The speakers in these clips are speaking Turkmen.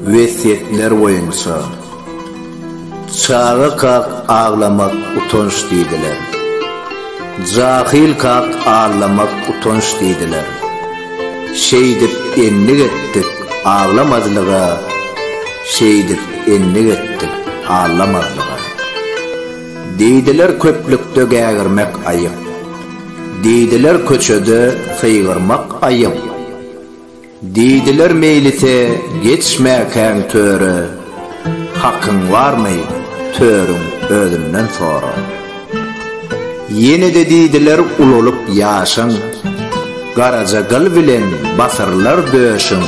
vesiyetler boyunca çağı kalk ağlamak utanç deydiler. Cahil kalk ağlamak utanç deydiler. Şeydip enlik ettik ağlamadılığa, şeydip enlik ettik ağlamadılığa. Deydiler köplükte gägirmek ayıp, deydiler köçöde fıygırmak ayıp. Deydiler meylite geçmeken töre, hakkın var mı törün ödümden sonra. Yine de deydiler ululup yaşın, garaca gıl bilen basırlar döşün.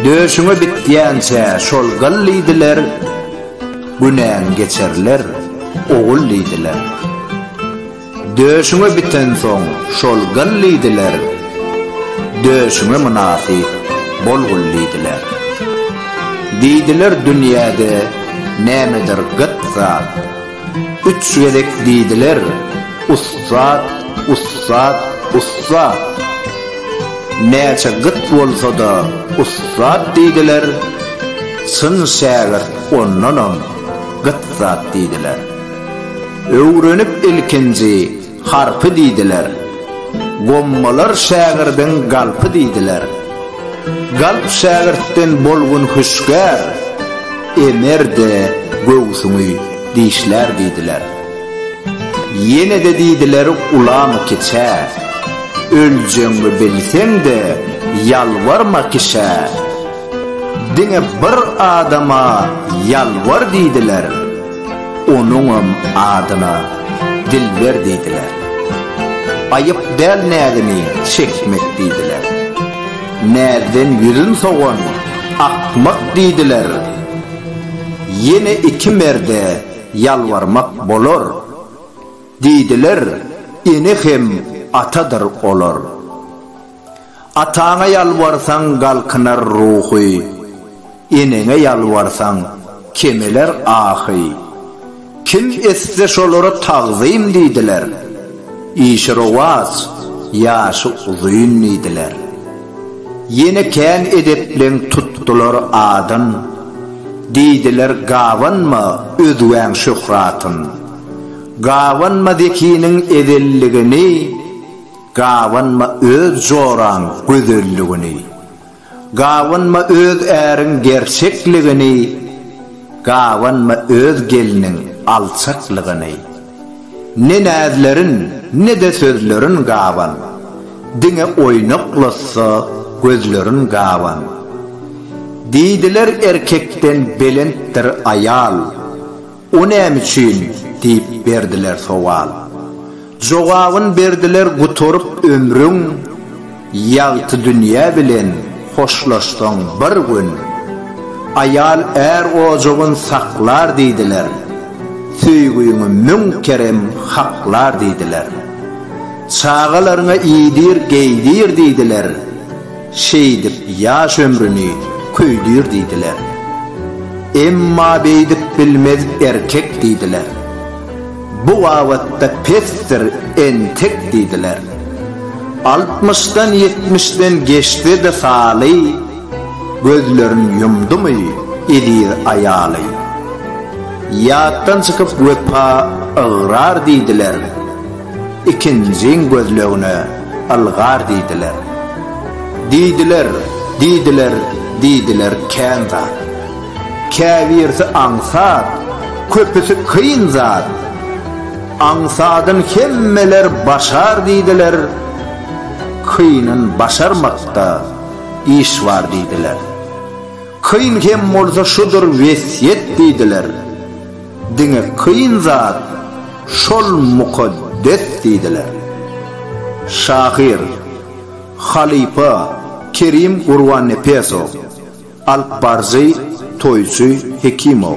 Döşüňe bitdiýänçe şol gıl lidiler, günän geçerler, oğul lidiler. Döşüňe biten soň şol gıl lidiler, döşüňe münasip bolgul lidiler. Deydiler dünýäde nämedir gıt zat, üç gerek deydiler, ussat, ussat, ussat. Näçe gıt bolsa da ussat deydiler, sın şägir onnanan gıt zat deydiler. Öwrenip ilkinji harpy deydiler, gommalar şägirden galpy deydiler. Galp şägirden bolgun hüşgär, emerde göwsüňi dişler deydiler. Yine de deydiler ulamy keçe, öljeňi bilseň de yalvarma kişe. Diňe bir adama yalvar deydiler, onuňam adyna dilber deydiler. Ayıp del nädimi çekmek deydiler. Nereden yüzün soğan akmak deydiler. Yine iki merde yalvarmak bolor deydiler. Ene hem atadır olur. Atana yalvarsan galkınar ruhi, enene yalvarsan kemeler ahi. Kim etse şoları tağzim deydiler. İşrovaz yaşı uzun deydiler. Yine kän edeplen tuttular adın, deydiler gavanma ödüwen şöhratın. Gavanma dekinin edelligini, gavanma öz joran gözelligini. Gavanma öz ärin gerçekligini, gavanma öz gelinin alçakligini. Ne näzlerin ne de sözlerin gavan, diňe oýnaklasa gözlerin gavan. Deydiler erkekten belentdir ayal, o näme üçin deyip berdiler sowal. Jogabyn berdiler gutorup ömrüň, ýagty dünýä bilen hoşlaşsaň bir gün. Ayal er ojogyn saklar deydiler, süýgüňi münkerem haklar deydiler. Çağalaryňa iýdir geýdir deydiler, şeydip yaş ömrünü köýdir deydiler. Emma beýdip bilmez erkek deydiler. Bu wagtda pestir entek deydiler. 60'dan 70'den geçti de saly, gözlerini yumdumy edir ayaly. Ýatdan çykyp wepa ıgrar deydiler. İkinjiň gözlegine algar deydiler. Deydiler, deydiler, deydiler kända. Käbirsi aňsat, köpüsi kıyın zat. Aňsadyn hemmeler başar deydiler. Kıyının başarmakta iş var deydiler. Kıyın hem bolsa şudur vesiyet deydiler. Diňe kıyın zat, şol mukaddes deydiler. Şahir, Halipa, Kerim Urwan Nepesov, Alp Barzı, Toyçu Hekimov.